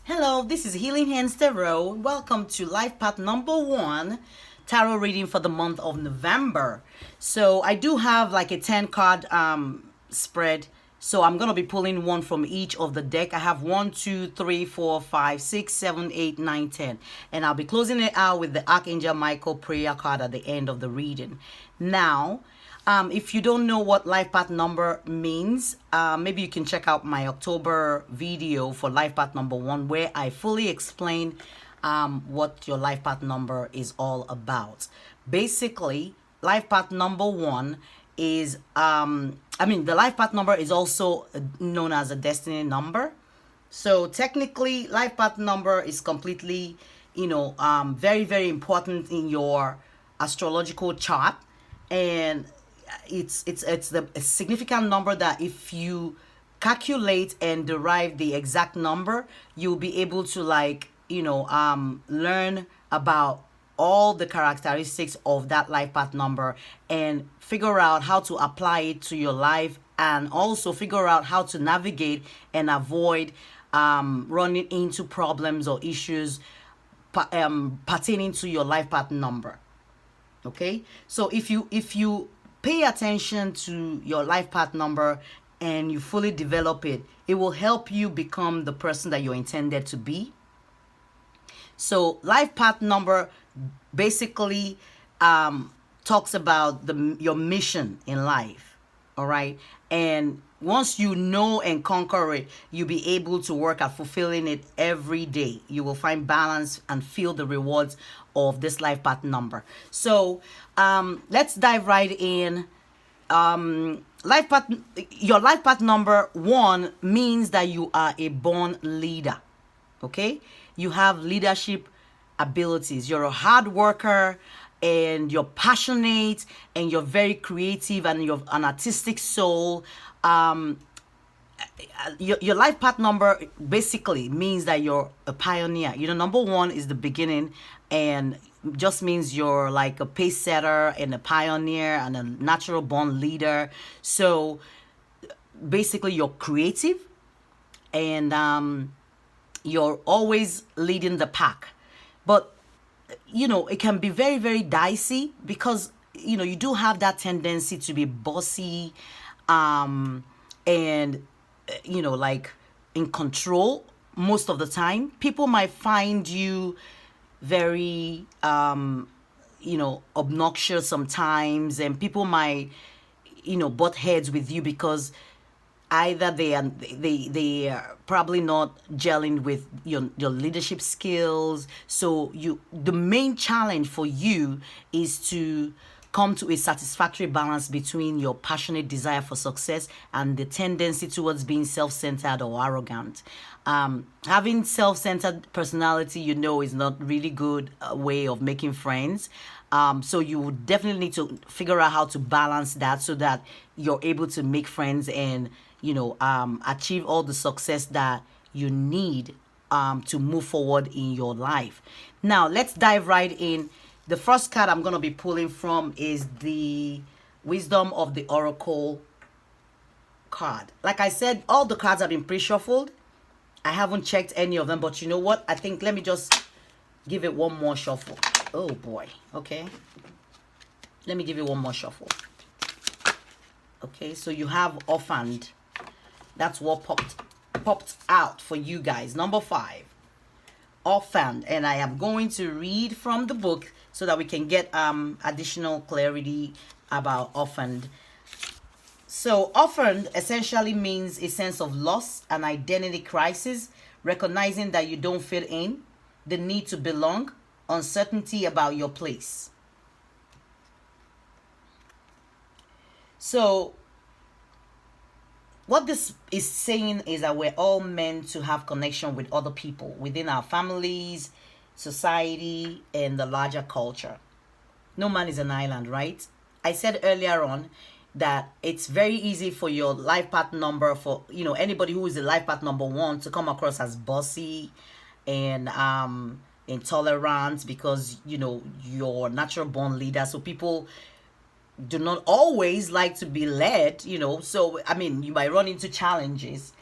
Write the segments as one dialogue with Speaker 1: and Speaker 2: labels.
Speaker 1: Hello, this is Healing Hands Tarot. Welcome to Life Path number 1 tarot reading for the month of November. So I do have like a 10 card spread. So I'm going to be pulling one from each of the deck. I have 1, 2, 3, 4, 5, 6, 7, 8, 9, 10. And I'll be closing it out with the Archangel Michael prayer card at the end of the reading. Now, if you don't know what life path number means, maybe you can check out my October video for life path number 1, where I fully explain what your life path number is all about. Basically, life path number 1 is, the life path number is also known as a destiny number. So technically, life path number is completely, very, very important in your astrological chart. And it's a significant number that if you calculate and derive the exact number, you'll be able to learn about all the characteristics of that life path number and figure out how to apply it to your life, and also figure out how to navigate and avoid running into problems or issues pertaining to your life path number. Okay, so if you pay attention to your life path number and you fully develop it, it will help you become the person that you're intended to be. So life path number basically talks about your mission in life. All right, and once you know and conquer it, you'll be able to work at fulfilling it every day. You will find balance and feel the rewards of this life path number. So let's dive right in. Your life path number 1 means that you are a born leader. Okay, you have leadership abilities. You're a hard worker, and you're passionate, and you're very creative, and you're an artistic soul. Your life path number basically means that you're a pioneer. Number 1 is the beginning, and just means you're like a pace setter and a pioneer and a natural born leader. So basically you're creative, and you're always leading the pack. But it can be very, very dicey, because you do have that tendency to be bossy, and like in control most of the time. People might find you very obnoxious sometimes, and people might butt heads with you because either they are probably not gelling with your leadership skills. So the main challenge for you is to come to a satisfactory balance between your passionate desire for success and the tendency towards being self-centered or arrogant. Having self-centered personality, is not really good way of making friends. So you would definitely need to figure out how to balance that so that you're able to make friends and achieve all the success that you need to move forward in your life. Now let's dive right in. The first card I'm going to be pulling from is the Wisdom of the Oracle card. Like I said, all the cards have been pre-shuffled. I haven't checked any of them, but you know what? I think let me just give it one more shuffle. Oh boy. Okay. Let me give it one more shuffle. Okay, so you have orphaned. That's what popped out for you guys. Number 5. Orphaned. And I am going to read from the book so that we can get additional clarity about orphaned. So orphaned essentially means a sense of loss, an identity crisis, recognizing that you don't fit in, the need to belong, uncertainty about your place. So what this is saying is that we're all meant to have connection with other people within our families, society, and the larger culture. No man is an island, right? I said earlier on that it's very easy for your life path number, for anybody who is a life path number 1, to come across as bossy and intolerant, because you're natural born leader. So people do not always like to be led, so you might run into challenges.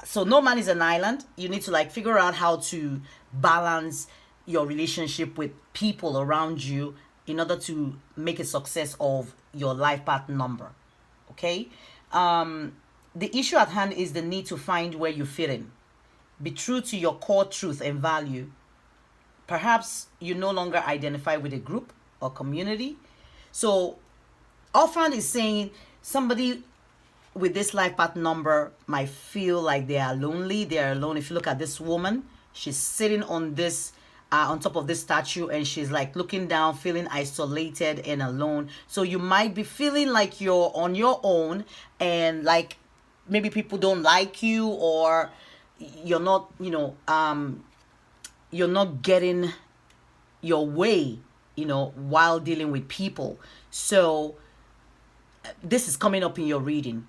Speaker 1: So no man is an island. You need to like figure out how to balance your relationship with people around you in order to make a success of your life path number. Okay. The issue at hand is the need to find where you fit in. Be true to your core truth and value. Perhaps you no longer identify with a group or community. So often is saying somebody with this life path number might feel like they are lonely. They are alone. If you look at this woman, she's sitting on this on top of this statue, and she's like looking down, feeling isolated and alone. So you might be feeling like you're on your own, and like maybe people don't like you, or you're not, you're not getting your way, while dealing with people. So this is coming up in your reading,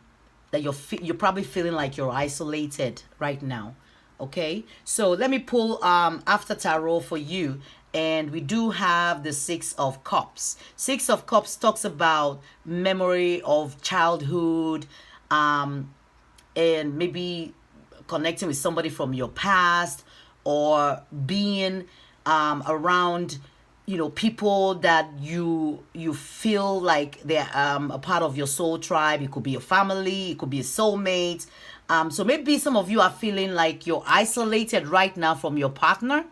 Speaker 1: that you're probably feeling like you're isolated right now. Okay, so let me pull after tarot for you, and we do have the Six of Cups. Six of Cups talks about memory of childhood, and maybe connecting with somebody from your past, or being around people that you feel like they're a part of your soul tribe. It could be a family, it could be a soulmate. So maybe some of you are feeling like you're isolated right now from your partner,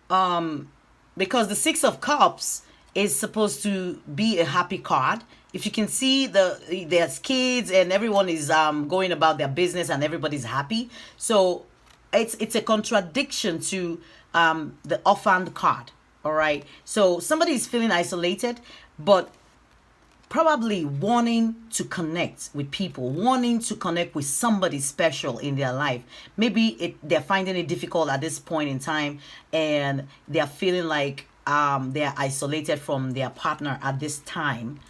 Speaker 1: because the Six of Cups is supposed to be a happy card. If you can see, there's kids and everyone is going about their business and everybody's happy. So it's a contradiction to the orphaned card. All right. So somebody is feeling isolated, but probably wanting to connect with people, wanting to connect with somebody special in their life. Maybe they're finding it difficult at this point in time, and they're feeling like they're isolated from their partner at this time.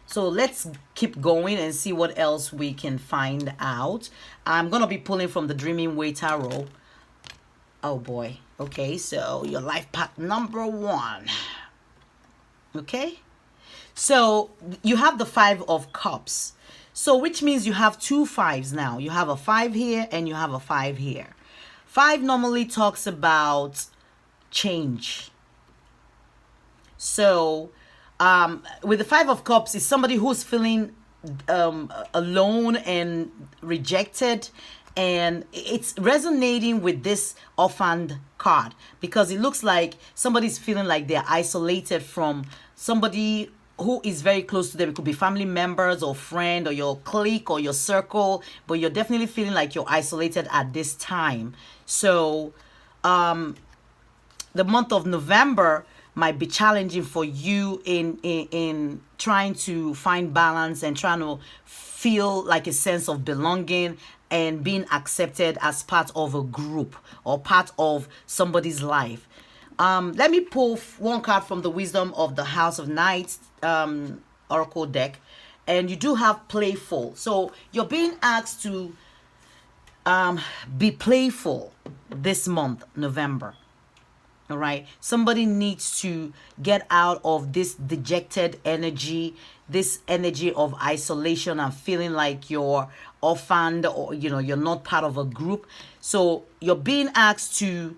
Speaker 1: So let's keep going and see what else we can find out. I'm going to be pulling from the Dreaming Way Tarot. Oh boy. Okay, so your life path number 1. Okay. So you have the Five of Cups. So which means you have 2 fives now. You have a 5 here and you have a 5 here. 5 normally talks about change. So with the Five of Cups, is somebody who's feeling alone and rejected, and it's resonating with this orphaned card, because it looks like somebody's feeling like they're isolated from somebody who is very close to them. It could be family members or friend or your clique or your circle, but you're definitely feeling like you're isolated at this time. So the month of November might be challenging for you in trying to find balance and trying to feel like a sense of belonging and being accepted as part of a group or part of somebody's life. Let me pull one card from the Wisdom of the House of Knights Oracle deck. And you do have playful. So you're being asked to be playful this month, November. All right. Somebody needs to get out of this dejected energy, this energy of isolation and feeling like you're orphaned, or you're not part of a group. So you're being asked to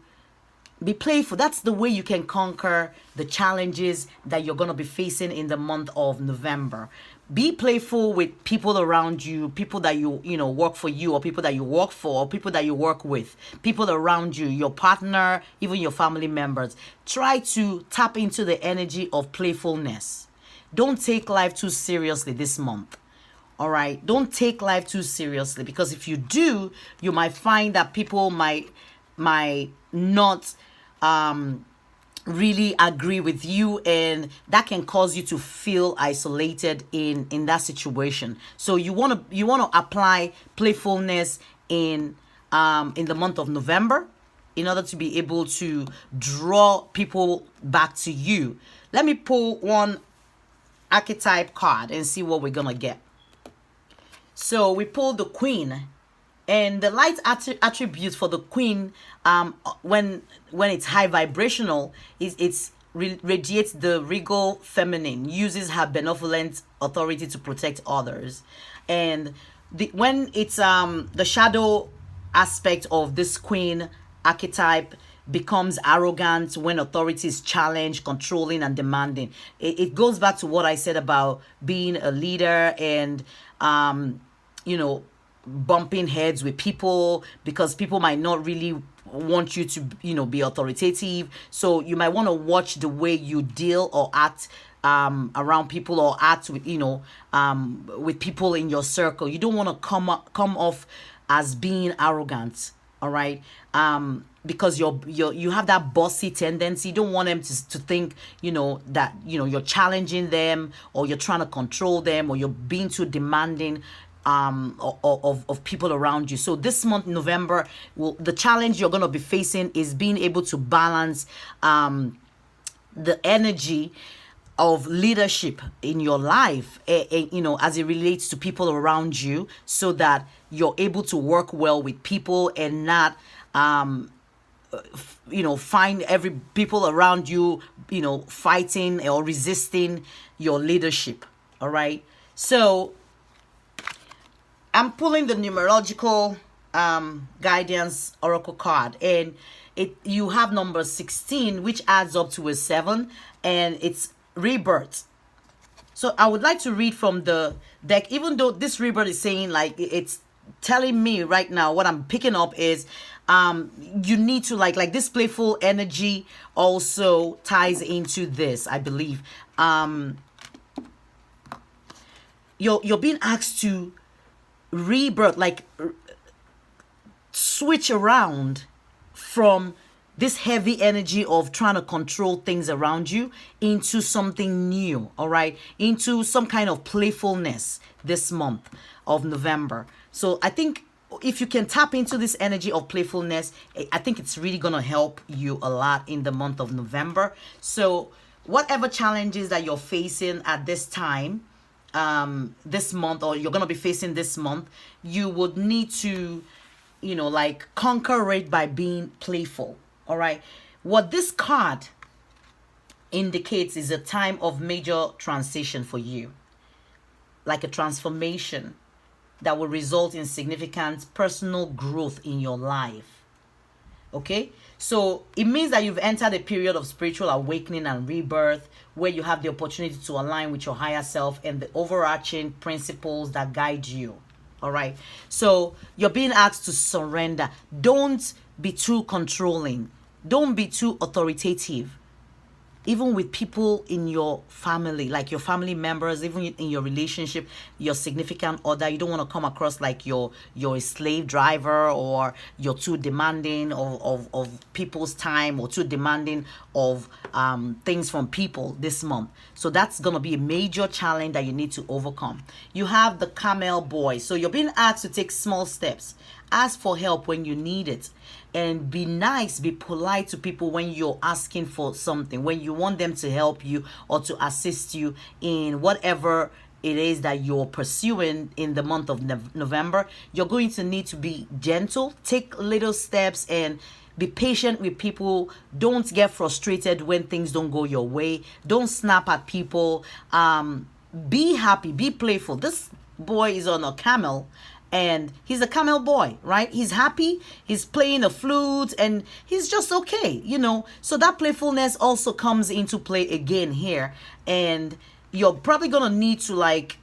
Speaker 1: be playful. That's the way you can conquer the challenges that you're going to be facing in the month of November. Be playful with people around you, people that you work for you, or people that you work for, or people that you work with, people around you, your partner, even your family members. Try to tap into the energy of playfulness. Don't take life too seriously this month. All right? Don't take life too seriously, because if you do, you might find that people might not really agree with you, and that can cause you to feel isolated in that situation. So you want to apply playfulness in the month of November in order to be able to draw people back to you. Let me pull one archetype card and see what we're gonna get. So we pulled the Queen. And the light attributes for the Queen, when it's high vibrational, it's radiates the regal feminine, uses her benevolent authority to protect others. And when it's the shadow aspect of this queen archetype becomes arrogant, when authority is challenged, controlling, and demanding. It goes back to what I said about being a leader and you know, bumping heads with people because people might not really want you to, you know, be authoritative. So you might want to watch the way you deal or act around people, or act with, you know, with people in your circle. You don't want to come off as being arrogant. All right. Because you have that bossy tendency. You don't want them to think, you know, that, you know, you're challenging them, or you're trying to control them, or you're being too demanding of people around you. So this month, November, the challenge you're going to be facing is being able to balance the energy of leadership in your life, you know, as it relates to people around you, so that you're able to work well with people and not you know, find every people around you, you know, fighting or resisting your leadership. All right. So I'm pulling the numerological guidance oracle card, and you have number 16, which adds up to a 7, and it's rebirth. So I would like to read from the deck, even though this rebirth is saying, like, it's telling me right now, what I'm picking up is you need to like this playful energy also ties into this, I believe. You're being asked to rebirth, like switch around from this heavy energy of trying to control things around you into something new. All right, into some kind of playfulness this month of November. So I think if you can tap into this energy of playfulness, I think it's really going to help you a lot in the month of November. So whatever challenges that you're facing at this time, this month, or you're going to be facing this month, you would need to, you know, like conquer it by being playful. All right. What this card indicates is a time of major transition for you, like a transformation that will result in significant personal growth in your life. Okay, so it means that you've entered a period of spiritual awakening and rebirth, where you have the opportunity to align with your higher self and the overarching principles that guide you. All right, so you're being asked to surrender. Don't be too controlling, don't be too authoritative, even with people in your family, like your family members, even in your relationship, your significant other. You don't want to come across like you're a slave driver, or you're too demanding of people's time, or too demanding of things from people this month. So that's going to be a major challenge that you need to overcome. You have the camel boy. So you're being asked to take small steps. Ask for help when you need it, and be nice, be polite to people when you're asking for something, when you want them to help you or to assist you in whatever it is that you're pursuing in the month of November. You're going to need to be gentle, take little steps, and be patient with people. Don't get frustrated when things don't go your way. Don't snap at people. Be happy, be playful. This boy is on a camel, and he's a camel boy, right? He's happy, he's playing a flute, and he's just okay, you know. So that playfulness also comes into play again here, and you're probably gonna need to like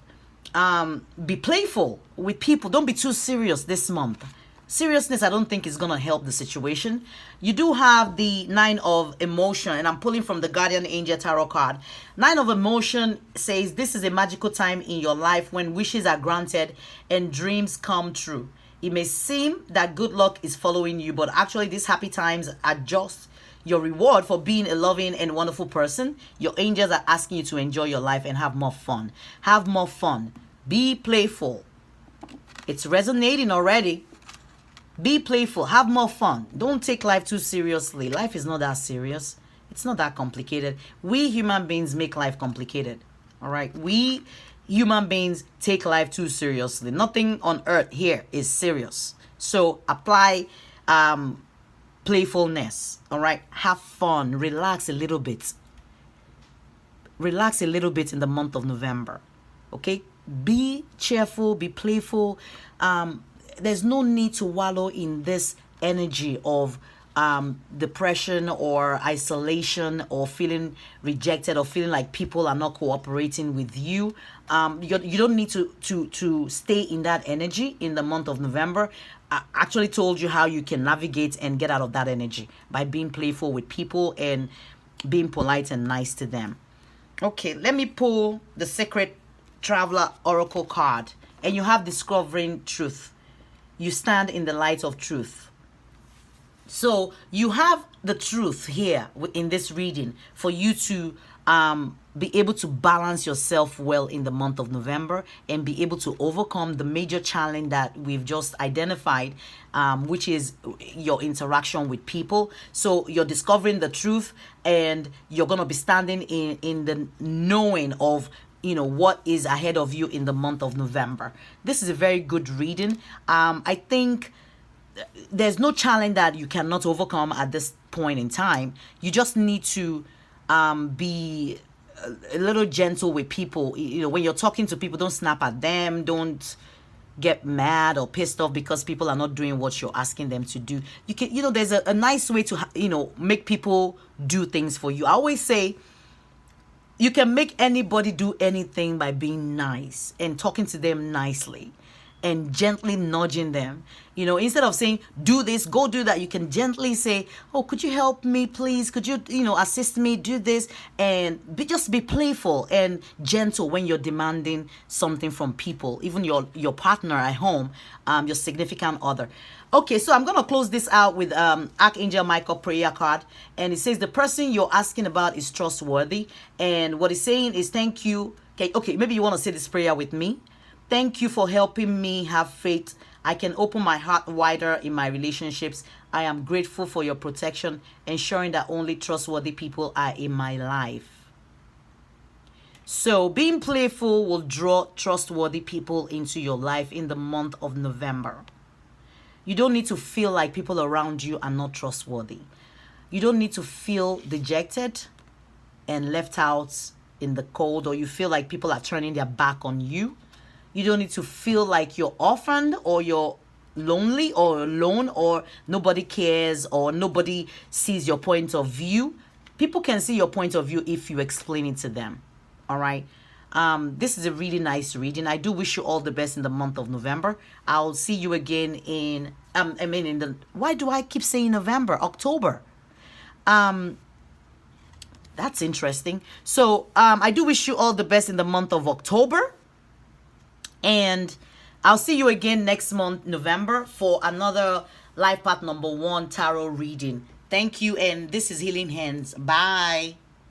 Speaker 1: be playful with people. Don't be too serious this month. Seriousness, I don't think, is gonna help the situation. You do have the 9 of emotion, and I'm pulling from the Guardian Angel Tarot card. 9 of emotion says this is a magical time in your life when wishes are granted and dreams come true. It may seem that good luck is following you, but actually these happy times are just your reward for being a loving and wonderful person. Your angels are asking you to enjoy your life and have more fun. Have more fun. Be playful. It's resonating already. Be playful. Have more fun. Don't take life too seriously. Life is not that serious. It's not that complicated. We human beings make life complicated. All right. We human beings take life too seriously. Nothing on earth here is serious. So apply playfulness. All right. Have fun. Relax a little bit. Relax a little bit in the month of November. Okay. be cheerful, be playful. There's no need to wallow in this energy of depression or isolation or feeling rejected or feeling like people are not cooperating with you. You don't need to stay in that energy in the month of November. I actually told you how you can navigate and get out of that energy by being playful with people and being polite and nice to them. Okay, let me pull the Secret Traveler Oracle card. And you have Discovering Truth. You stand in the light of truth. So you have the truth here in this reading for you to be able to balance yourself well in the month of November and be able to overcome the major challenge that we've just identified, which is your interaction with people. So you're discovering the truth and you're going to be standing in the knowing of what is ahead of you in the month of November. This is a very good reading. I think there's no challenge that you cannot overcome at this point in time. You just need to be a little gentle with people. When you're talking to people, don't snap at them. Don't get mad or pissed off because people are not doing what you're asking them to do. You can, there's a nice way to, make people do things for you. I always say, you can make anybody do anything by being nice and talking to them nicely and gently nudging them. Instead of saying, do this, go do that, you can gently say, oh, could you help me, please? Could you, assist me, do this? And just be playful and gentle when you're demanding something from people, even your partner at home, your significant other. Okay, so I'm going to close this out with Archangel Michael prayer card. And it says the person you're asking about is trustworthy. And what it's saying is thank you. Okay, maybe you want to say this prayer with me. Thank you for helping me have faith. I can open my heart wider in my relationships. I am grateful for your protection, ensuring that only trustworthy people are in my life. So being playful will draw trustworthy people into your life in the month of November. You don't need to feel like people around you are not trustworthy. You don't need to feel dejected and left out in the cold, or you feel like people are turning their back on you. You don't need to feel like you're orphaned or you're lonely or alone or nobody cares or nobody sees your point of view. People can see your point of view if you explain it to them. All right. This is a really nice reading. I do wish you all the best in the month of November. I'll see you again in why do I keep saying November? October. That's interesting. So I do wish you all the best in the month of October. And I'll see you again next month, November, for another Life Path #1 tarot reading. Thank you. And this is Healing Hands. Bye.